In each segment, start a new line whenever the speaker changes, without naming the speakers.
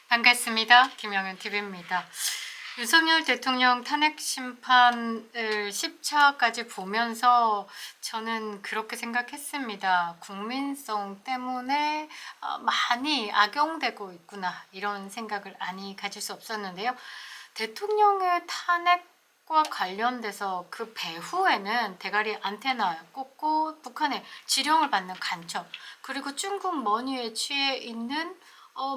반갑습니다. 김영현TV입니다. 윤석열 대통령 탄핵 심판을 10차까지 보면서 저는 그렇게 생각했습니다. 국민성 때문에 많이 악용되고 있구나, 이런 생각을 아니 가질 수 없었는데요. 대통령의 탄핵과 관련돼서 그 배후에는 대가리 안테나 꽂고 북한의 지령을 받는 간첩, 그리고 중국 머니에 취해 있는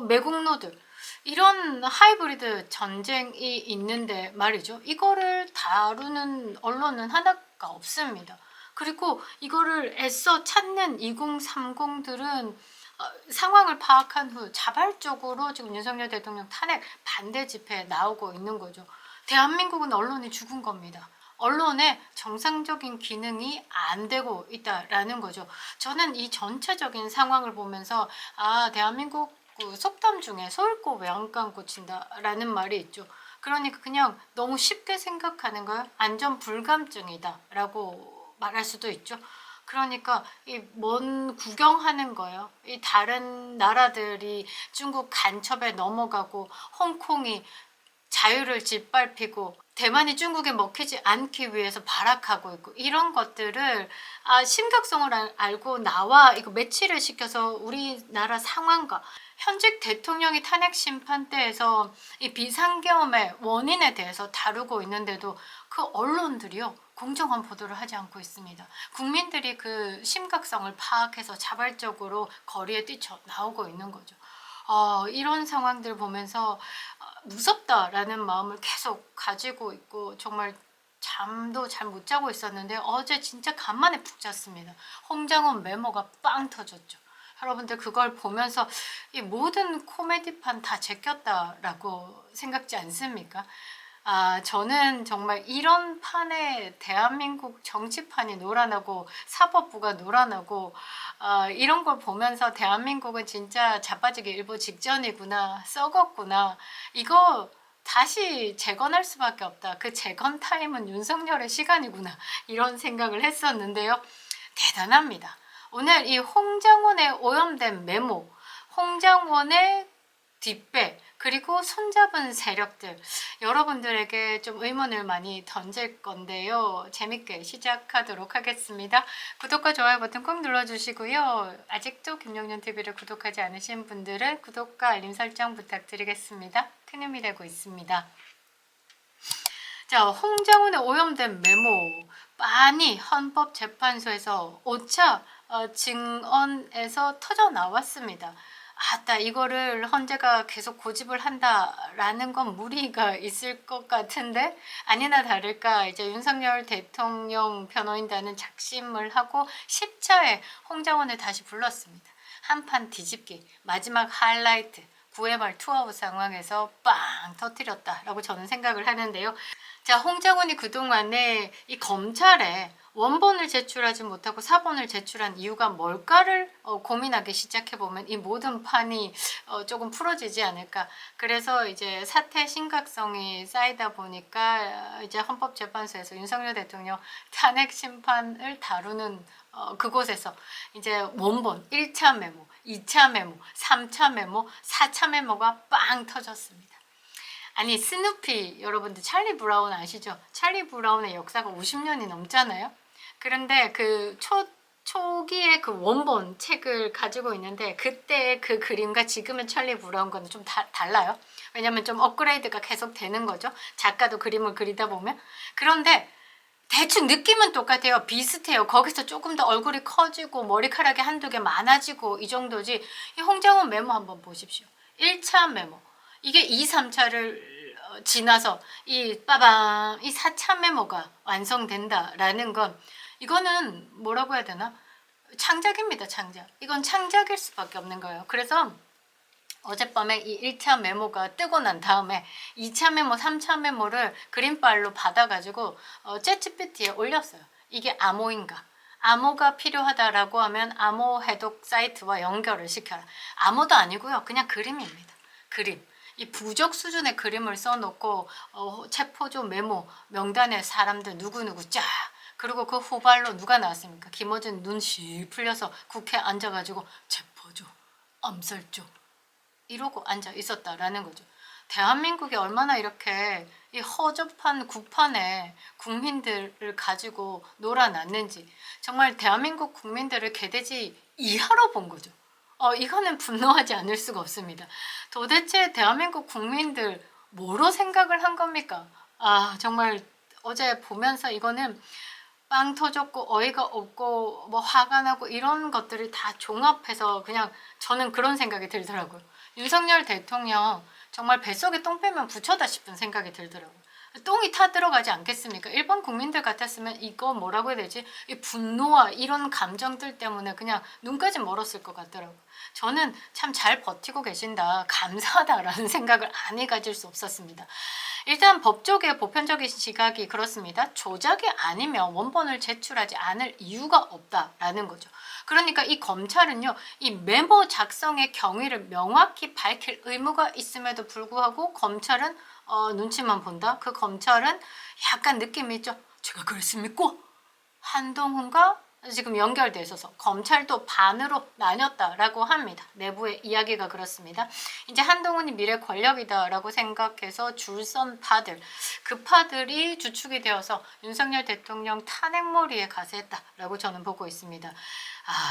매국노들, 이런 하이브리드 전쟁이 있는데 말이죠. 이거를 다루는 언론은 하나가 없습니다. 그리고 이거를 애써 찾는 2030들은 상황을 파악한 후 자발적으로 지금 윤석열 대통령 탄핵 반대 집회에 나오고 있는 거죠. 대한민국은 언론이 죽은 겁니다. 언론의 정상적인 기능이 안 되고 있다라는 거죠. 저는 이 전체적인 상황을 보면서 대한민국 그 속담 중에 서울고 외양간 고친다라는 말이 있죠. 그러니까 그냥 너무 쉽게 생각하는 걸 안전 불감증이다라고 말할 수도 있죠. 그러니까 이 먼 구경하는 거예요. 이 다른 나라들이 중국 간첩에 넘어가고 홍콩이 자유를 짓밟히고 대만이 중국에 먹히지 않기 위해서 발악하고 있고, 이런 것들을 심각성을 알고 나와 이거 매치를 시켜서 우리나라 상황과 현직 대통령이 탄핵 심판대에서 이 비상계엄의 원인에 대해서 다루고 있는데도 그 언론들이요, 공정한 보도를 하지 않고 있습니다. 국민들이 그 심각성을 파악해서 자발적으로 거리에 뛰쳐 나오고 있는 거죠. 이런 상황들 보면서 무섭다라는 마음을 계속 가지고 있고, 정말 잠도 잘 못 자고 있었는데 어제 진짜 간만에 푹 잤습니다. 홍장원 메모가 빵 터졌죠. 여러분들 그걸 보면서 이 모든 코미디판 다 제꼈다라고 생각지 않습니까? 저는 정말 이런 판에 대한민국 정치판이 놀아나고 사법부가 놀아나고 이런 걸 보면서 대한민국은 진짜 자빠지기 일보 직전이구나, 썩었구나, 이거 다시 재건할 수밖에 없다, 그 재건 타임은 윤석열의 시간이구나, 이런 생각을 했었는데요. 대단합니다. 오늘 이 홍장원의 오염된 메모, 홍장원의 뒷배, 그리고 손잡은 세력들, 여러분들에게 좀 의문을 많이 던질 건데요. 재밌게 시작하도록 하겠습니다. 구독과 좋아요 버튼 꼭 눌러주시고요. 아직도 김영현TV를 구독하지 않으신 분들은 구독과 알림 설정 부탁드리겠습니다. 큰 힘이 되고 있습니다. 자, 홍장훈의 오염된 메모, 많이 헌법재판소에서 5차 증언에서 터져 나왔습니다. 이거를 헌재가 계속 고집을 한다라는 건 무리가 있을 것 같은데, 아니나 다를까 이제 윤석열 대통령 변호인단은 작심을 하고 10차에 홍장원을 다시 불렀습니다. 한판 뒤집기, 마지막 하이라이트, 9회 말 투아웃 상황에서 빵 터뜨렸다라고 저는 생각을 하는데요. 자, 홍장훈이 그동안에 이 검찰에 원본을 제출하지 못하고 사본을 제출한 이유가 뭘까를 고민하기 시작해보면 이 모든 판이 조금 풀어지지 않을까. 그래서 이제 사태 심각성이 쌓이다 보니까 이제 헌법재판소에서 윤석열 대통령 탄핵 심판을 다루는 그곳에서 이제 원본 1차 메모, 2차 메모, 3차 메모, 4차 메모가 빵 터졌습니다. 아니, 스누피 여러분들 찰리 브라운 아시죠? 찰리 브라운의 역사가 50년이 넘잖아요. 그런데 그 초기에 그 원본 책을 가지고 있는데 그때 그 그림과 지금의 찰리 브라운과는 좀 달라요. 왜냐면 좀 업그레이드가 계속 되는 거죠. 작가도 그림을 그리다 보면. 그런데 대충 느낌은 똑같아요. 비슷해요. 거기서 조금 더 얼굴이 커지고 머리카락이 한두 개 많아지고 이 정도지. 이 홍장훈 메모 한번 보십시오. 1차 메모. 이게 2, 3차를 지나서 이 4차 메모가 완성된다라는 건, 이거는 뭐라고 해야 되나? 창작입니다, 창작. 이건 창작일 수밖에 없는 거예요. 그래서 어젯밤에 이 1차 메모가 뜨고 난 다음에 2차 메모, 3차 메모를 그림빨로 받아가지고 챗GPT에 올렸어요. 이게 암호인가? 암호가 필요하다라고 하면 암호 해독 사이트와 연결을 시켜라. 암호도 아니고요. 그냥 그림입니다. 그림. 이 부적 수준의 그림을 써놓고 체포조 메모, 명단에 사람들 누구누구 쫙. 그리고 그 후발로 누가 나왔습니까? 김어준 눈 씩 풀려서 국회에 앉아가지고 체포조, 암살조, 이러고 앉아 있었다라는 거죠. 대한민국이 얼마나 이렇게 이 허접한 구판에 국민들을 가지고 놀아놨는지, 정말 대한민국 국민들을 개돼지 이하로 본 거죠. 이거는 분노하지 않을 수가 없습니다. 도대체 대한민국 국민들 뭐로 생각을 한 겁니까? 정말 어제 보면서 이거는 빵 터졌고 어이가 없고 뭐 화가 나고 이런 것들을 다 종합해서 그냥 저는 그런 생각이 들더라고요. 윤석열 대통령 정말 뱃속에 똥 빼면 부처다 싶은 생각이 들더라고요. 똥이 타 들어가지 않겠습니까? 일반 국민들 같았으면 이거 뭐라고 해야 되지? 이 분노와 이런 감정들 때문에 그냥 눈까지 멀었을 것 같더라고요. 저는 참 잘 버티고 계신다, 감사하다라는 생각을 안 가질 수 없었습니다. 일단 법조계의 보편적인 시각이 그렇습니다. 조작이 아니면 원본을 제출하지 않을 이유가 없다라는 거죠. 그러니까 이 검찰은요, 이 메모 작성의 경위를 명확히 밝힐 의무가 있음에도 불구하고 검찰은 눈치만 본다? 그 검찰은 약간 느낌이 있죠. 제가 그랬습니까? 한동훈과 지금 연결돼 있어서 검찰도 반으로 나뉘었다라고 합니다. 내부의 이야기가 그렇습니다. 이제 한동훈이 미래 권력이다라고 생각해서 줄선 파들, 그 파들이 주축이 되어서 윤석열 대통령 탄핵몰이에 가세했다라고 저는 보고 있습니다.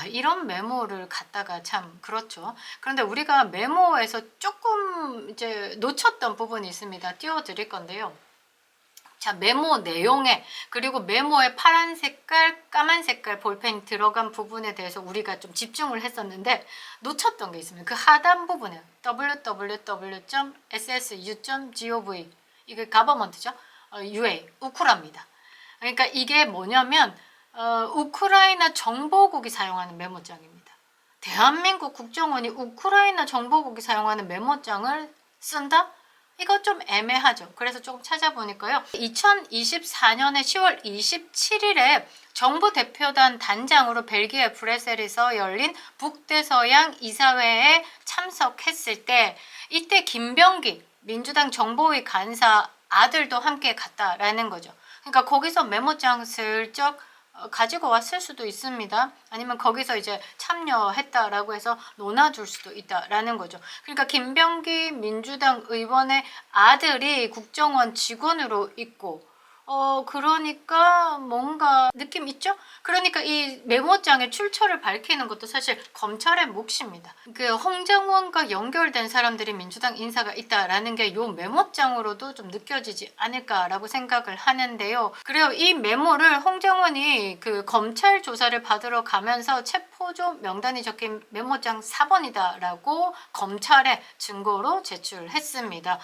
이런 메모를 갖다가 참 그렇죠. 그런데 우리가 메모에서 조금 이제 놓쳤던 부분이 있습니다. 띄워드릴 건데요. 자, 메모 내용에, 그리고 메모에 파란 색깔, 까만 색깔 볼펜이 들어간 부분에 대해서 우리가 좀 집중을 했었는데 놓쳤던 게 있습니다. 그 하단 부분에 www.ssu.gov, 이게 가버먼트죠. UA, 우크라입니다. 그러니까 이게 뭐냐면 우크라이나 정보국이 사용하는 메모장입니다. 대한민국 국정원이 우크라이나 정보국이 사용하는 메모장을 쓴다? 이거 좀 애매하죠. 그래서 조금 찾아보니까요. 2024년에 10월 27일에 정부 대표단 단장으로 벨기에 브뤼셀에서 열린 북대서양 이사회에 참석했을 때, 이때 김병기 민주당 정보위 간사 아들도 함께 갔다라는 거죠. 그러니까 거기서 메모장 슬쩍 가지고 왔을 수도 있습니다. 아니면 거기서 이제 참여했다라고 해서 논아줄 수도 있다라는 거죠. 그러니까 김병기 민주당 의원의 아들이 국정원 직원으로 있고, 그러니까 뭔가 느낌 있죠? 그러니까 이 메모장의 출처를 밝히는 것도 사실 검찰의 몫입니다. 그 홍정원과 연결된 사람들이 민주당 인사가 있다라는 게 요 메모장으로도 좀 느껴지지 않을까라고 생각을 하는데요. 그리고 이 메모를 홍정원이 그 검찰 조사를 받으러 가면서 체포조 명단이 적힌 메모장 4번이다라고 검찰에 증거로 제출했습니다.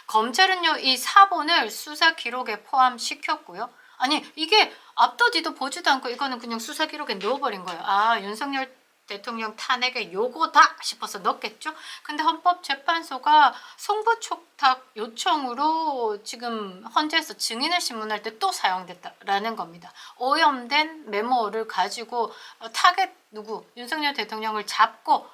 검찰은요, 이 4번을 수사 기록에 포함시켰고요. 아니, 이게 앞도지도 보지도 않고 이거는 그냥 수사 기록에 넣어버린 거예요. 윤석열 대통령 탄핵에 요거다 싶어서 넣겠죠. 근데 헌법재판소가 송부촉탁 요청으로 지금 헌재에서 증인을 신문할 때 또 사용됐다라는 겁니다. 오염된 메모를 가지고 타겟 누구 윤석열 대통령을 잡고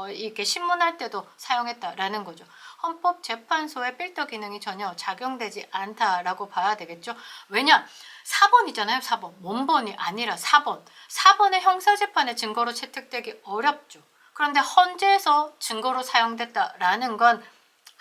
이렇게 신문할 때도 사용했다라는 거죠. 헌법재판소의 필터 기능이 전혀 작용되지 않다라고 봐야 되겠죠. 왜냐? 4번이잖아요. 4번. 원본이 아니라 4번. 4번의 형사재판의 증거로 채택되기 어렵죠. 그런데 헌재에서 증거로 사용됐다라는 건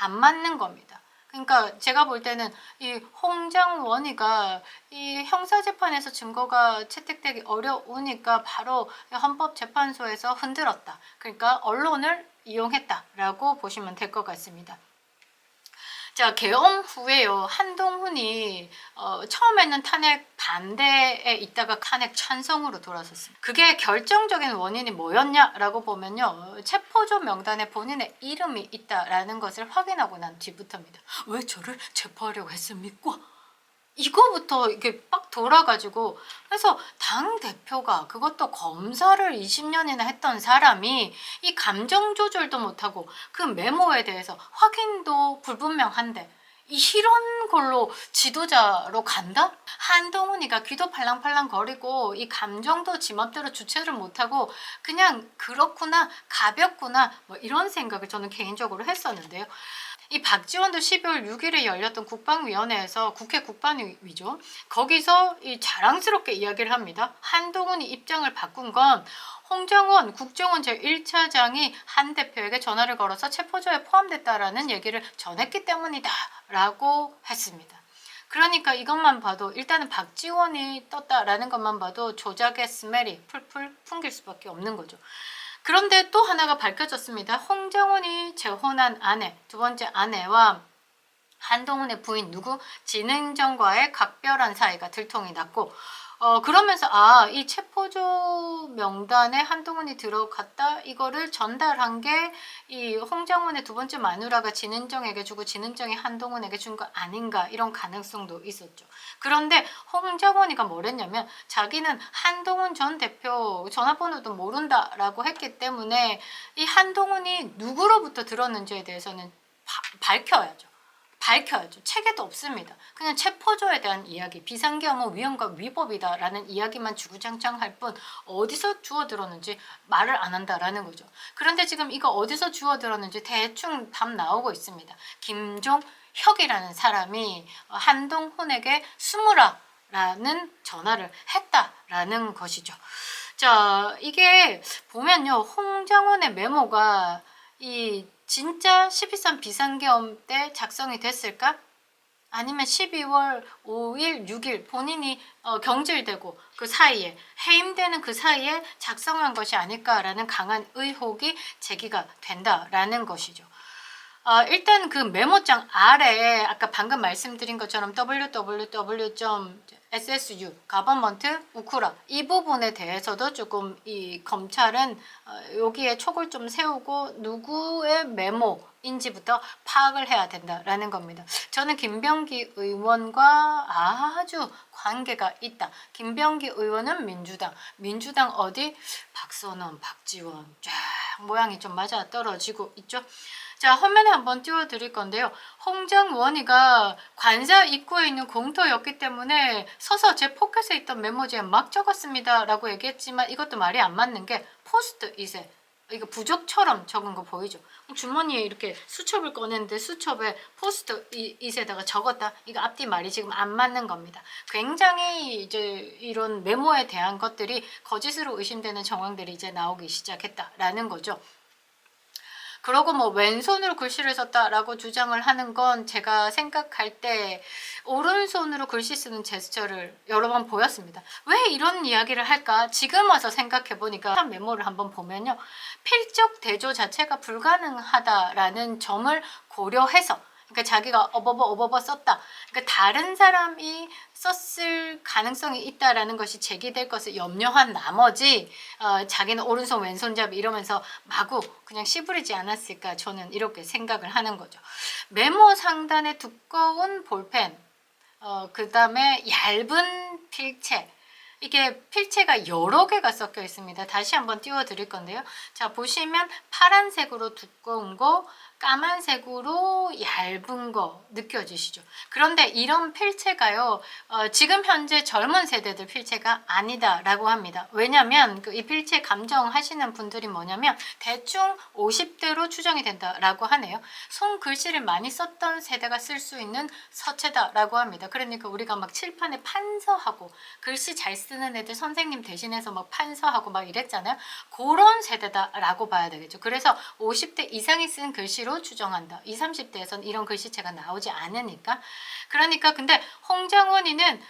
안 맞는 겁니다. 그러니까 제가 볼 때는 이 홍장원이가 이 형사재판에서 증거가 채택되기 어려우니까 바로 헌법재판소에서 흔들었다. 그러니까 언론을 이용했다라고 보시면 될 것 같습니다. 자, 계엄 후에요, 한동훈이 처음에는 탄핵 반대에 있다가 탄핵 찬성으로 돌아섰습니다. 그게 결정적인 원인이 뭐였냐라고 보면요, 체포조 명단에 본인의 이름이 있다라는 것을 확인하고 난 뒤부터입니다. 왜 저를 체포하려고 했습니까? 이거부터 이게 빡 돌아가지고, 그래서 당대표가, 그것도 검사를 20년이나 했던 사람이 이 감정 조절도 못하고 그 메모에 대해서 확인도 불분명한데 이런 걸로 지도자로 간다? 한동훈이가 귀도 팔랑팔랑 거리고 이 감정도 지멋대로 주체를 못하고 그냥 그렇구나, 가볍구나, 뭐 이런 생각을 저는 개인적으로 했었는데요. 이 박지원도 12월 6일에 열렸던 국방위원회에서, 국회 국방위죠. 거기서 이 자랑스럽게 이야기를 합니다. 한동훈이 입장을 바꾼 건 홍정원 국정원 제1차장이 한 대표에게 전화를 걸어서 체포조에 포함됐다라는 얘기를 전했기 때문이다 라고 했습니다. 그러니까 이것만 봐도 일단은 박지원이 떴다라는 것만 봐도 조작의 스멜이 풀풀 풍길 수밖에 없는 거죠. 그런데 또 하나가 밝혀졌습니다. 홍정원이 재혼한 아내, 두 번째 아내와 한동훈의 부인 누구? 진행정과의 각별한 사이가 들통이 났고 그러면서 이 체포조 명단에 한동훈이 들어갔다 이거를 전달한 게 이 홍정원의 두 번째 마누라가 진은정에게 주고 진은정이 한동훈에게 준 거 아닌가 이런 가능성도 있었죠. 그런데 홍정원이가 뭐랬냐면 자기는 한동훈 전 대표 전화번호도 모른다라고 했기 때문에 이 한동훈이 누구로부터 들었는지에 대해서는 밝혀야죠. 책에도 없습니다. 그냥 체포조에 대한 이야기, 비상계엄은 위헌과 위법이다라는 이야기만 주구장창 할 뿐 어디서 주워 들었는지 말을 안 한다라는 거죠. 그런데 지금 이거 어디서 주워 들었는지 대충 답 나오고 있습니다. 김종혁이라는 사람이 한동훈에게 숨으라라는 전화를 했다라는 것이죠. 자, 이게 보면요. 홍정원의 메모가 이 진짜 12.3 비상계엄 때 작성이 됐을까? 아니면 12월 5일, 6일 본인이 경질되고 그 사이에 해임되는 그 사이에 작성한 것이 아닐까라는 강한 의혹이 제기가 된다라는 것이죠. 일단 그 메모장 아래에 아까 방금 말씀드린 것처럼 www.ssu 가버먼트 우크라 이 부분에 대해서도 조금 이 검찰은 여기에 촉을 좀 세우고 누구의 메모인지부터 파악을 해야 된다라는 겁니다. 저는 김병기 의원과 아주 관계가 있다. 김병기 의원은 민주당 어디? 박선원, 박지원 쫙 모양이 좀 맞아 떨어지고 있죠. 자, 화면에 한번 띄워드릴 건데요. 홍정원이가 관사 입구에 있는 공터였기 때문에 서서 제 포켓에 있던 메모지에 막 적었습니다 라고 얘기했지만 이것도 말이 안 맞는 게 포스트잇에 이거 부적처럼 적은 거 보이죠? 주머니에 이렇게 수첩을 꺼냈는데 수첩에 포스트잇에다가 적었다. 이거 앞뒤 말이 지금 안 맞는 겁니다. 굉장히 이제 이런 메모에 대한 것들이 거짓으로 의심되는 정황들이 이제 나오기 시작했다라는 거죠. 그러고 뭐 왼손으로 글씨를 썼다라고 주장을 하는 건 제가 생각할 때 오른손으로 글씨 쓰는 제스처를 여러 번 보였습니다. 왜 이런 이야기를 할까? 지금 와서 생각해 보니까 메모를 한번 보면요. 필적 대조 자체가 불가능하다라는 점을 고려해서 그러니까 자기가 어버버 썼다. 그러니까 다른 사람이 썼을 가능성이 있다라는 것이 제기될 것을 염려한 나머지 자기는 오른손 왼손잡이 이러면서 마구 그냥 씨부리지 않았을까 저는 이렇게 생각을 하는 거죠. 메모 상단에 두꺼운 볼펜 그 다음에 얇은 필체 이게 필체가 여러 개가 섞여 있습니다. 다시 한번 띄워 드릴 건데요. 자, 보시면 파란색으로 두꺼운 거 까만색으로 얇은 거 느껴지시죠? 그런데 이런 필체가요. 지금 현재 젊은 세대들 필체가 아니다라고 합니다. 왜냐하면 이 필체 감정하시는 분들이 뭐냐면 대충 50대로 추정이 된다라고 하네요. 손글씨를 많이 썼던 세대가 쓸 수 있는 서체다라고 합니다. 그러니까 우리가 막 칠판에 판서하고 글씨 잘 쓰는 애들 선생님 대신해서 막 판서하고 막 이랬잖아요. 그런 세대다라고 봐야 되겠죠. 그래서 50대 이상이 쓴 글씨로 추정한다. 20, 30대에서는 이런 글씨체가 나오지 않으니까. 그러니까 근데 홍정원이는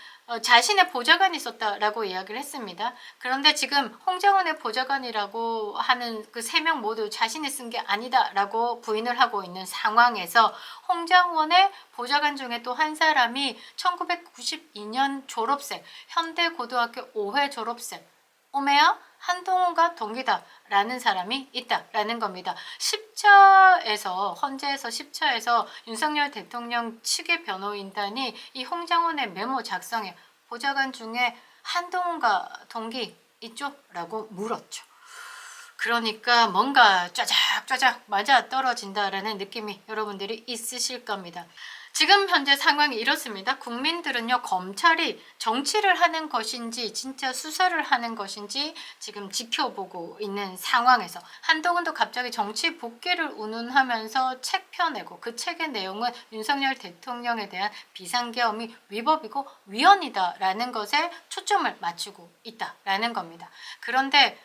자신의 보좌관이 있었다라고 이야기를 했습니다. 그런데 지금 홍정원의 보좌관이라고 하는 그 3명 모두 자신이 쓴 게 아니다라고 부인을 하고 있는 상황에서 홍정원의 보좌관 중에 또 한 사람이 1992년 졸업생, 현대고등학교 5회 졸업생, 오메야 한동훈과 동기다라는 사람이 있다라는 겁니다. 10차에서 헌재에서 10차에서 윤석열 대통령 측의 변호인단이 이 홍정원의 메모 작성에 보좌관 중에 한동훈과 동기 있죠? 라고 물었죠. 그러니까 뭔가 쫙쫙 맞아 떨어진다라는 느낌이 여러분들이 있으실 겁니다. 지금 현재 상황이 이렇습니다. 국민들은요, 검찰이 정치를 하는 것인지 진짜 수사를 하는 것인지 지금 지켜보고 있는 상황에서 한동훈도 갑자기 정치 복귀를 운운하면서 책 펴내고 그 책의 내용은 윤석열 대통령에 대한 비상계엄이 위법이고 위헌이다라는 것에 초점을 맞추고 있다라는 겁니다. 그런데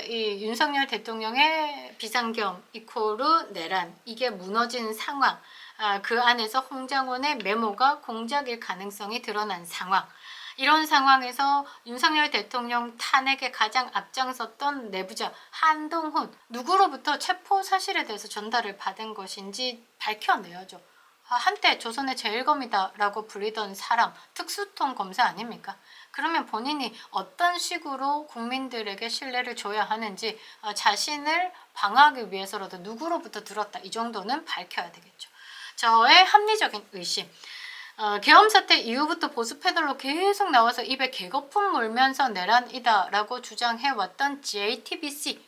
이 윤석열 대통령의 비상계엄 이코르 내란 이게 무너진 상황, 그 안에서 홍장원의 메모가 공작일 가능성이 드러난 상황, 이런 상황에서 윤석열 대통령 탄핵에 가장 앞장섰던 내부자 한동훈 누구로부터 체포 사실에 대해서 전달을 받은 것인지 밝혀내야죠. 한때 조선의 제일검이다라고 불리던 사람, 특수통 검사 아닙니까? 그러면 본인이 어떤 식으로 국민들에게 신뢰를 줘야 하는지 자신을 방어하기 위해서라도 누구로부터 들었다 이 정도는 밝혀야 되겠죠. 저의 합리적인 의심, 계엄 사태 이후부터 보수 패널로 계속 나와서 입에 개거품 물면서 내란이다라고 주장해왔던 JTBC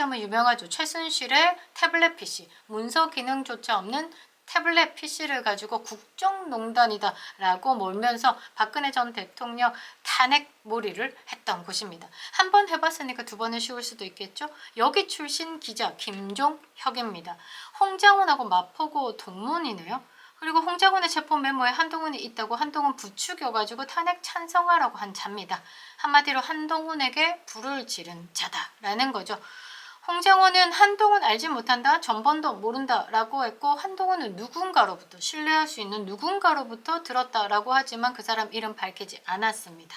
하면 유명하죠. 최순실의 태블릿 PC, 문서 기능조차 없는 태블릿 PC를 가지고 국정농단이다 라고 몰면서 박근혜 전 대통령 탄핵 몰이를 했던 곳입니다. 한 번 해봤으니까 두 번은 쉬울 수도 있겠죠. 여기 출신 기자 김종혁입니다. 홍장훈하고 마포구 동문이네요. 그리고 홍장훈의 체포 메모에 한동훈이 있다고 한동훈 부추겨가지고 탄핵 찬성하라고 한 자입니다. 한마디로 한동훈에게 불을 지른 자다라는 거죠. 홍장훈은 한동훈 알지 못한다, 전번도 모른다라고 했고 한동훈은 누군가로부터 신뢰할 수 있는 누군가로부터 들었다라고 하지만 그 사람 이름 밝히지 않았습니다.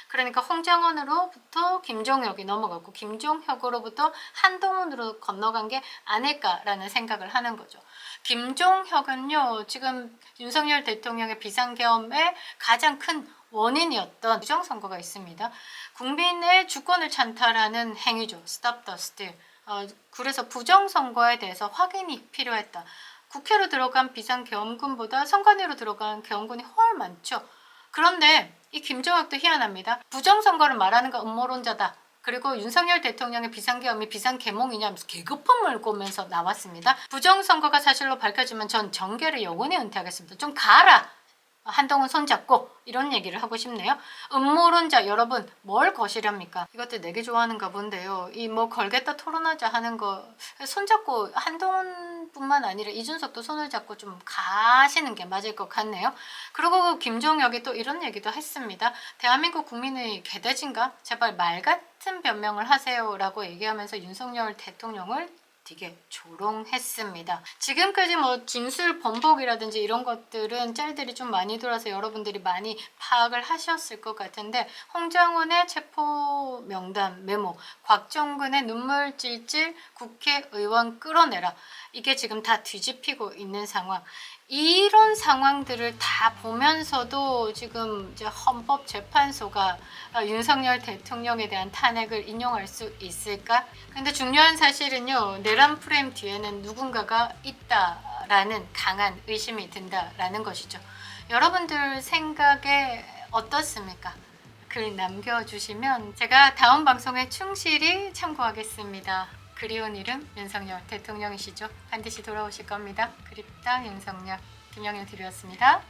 그러니까 홍장훈으로부터 김종혁이 넘어갔고 김종혁으로부터 한동훈으로 건너간 게 아닐까라는 생각을 하는 거죠. 김종혁은요 지금 윤석열 대통령의 비상계엄의 가장 큰 원인이었던 부정선거가 있습니다. 국민의 주권을 찬탈하는 행위죠. Stop the Steal. 그래서 부정선거에 대해서 확인이 필요했다. 국회로 들어간 비상계엄군보다 선관위로 들어간 계엄군이 훨 많죠. 그런데 이 김종혁도 희한합니다. 부정선거를 말하는 건 음모론자다. 그리고 윤석열 대통령의 비상계엄이 비상계몽이냐 하면서 개그폰 물고면서 나왔습니다. 부정선거가 사실로 밝혀지면 전 정계를 영원히 은퇴하겠습니다. 좀 가라! 한동훈 손잡고 이런 얘기를 하고 싶네요. 음모론자 여러분 뭘 거시렵니까? 이것들 내게 좋아하는가 본데요. 이 뭐 걸겠다 토론하자 하는 거 손잡고 한동훈뿐만 아니라 이준석도 손을 잡고 좀 가시는 게 맞을 것 같네요. 그리고 김종혁이 또 이런 얘기도 했습니다. 대한민국 국민의 개돼지인가? 제발 말 같은 변명을 하세요 라고 얘기하면서 윤석열 대통령을 되게 조롱했습니다. 지금까지 뭐 진술 번복이라든지 이런 것들은 짤들이 좀 많이 돌아서 여러분들이 많이 파악을 하셨을 것 같은데 홍장훈의 체포 명단 메모, 곽정근의 눈물 찔찔 국회의원 끌어내라 이게 지금 다 뒤집히고 있는 상황. 이런 상황들을 다 보면서도 지금 이제 헌법재판소가 윤석열 대통령에 대한 탄핵을 인용할 수 있을까? 근데 중요한 사실은요, 내란 프레임 뒤에는 누군가가 있다라는 강한 의심이 든다라는 것이죠. 여러분들 생각에 어떻습니까? 글 남겨주시면 제가 다음 방송에 충실히 참고하겠습니다. 그리운 이름 윤석열 대통령이시죠. 반드시 돌아오실 겁니다. 그립다 윤석열. 김영현 TV였습니다.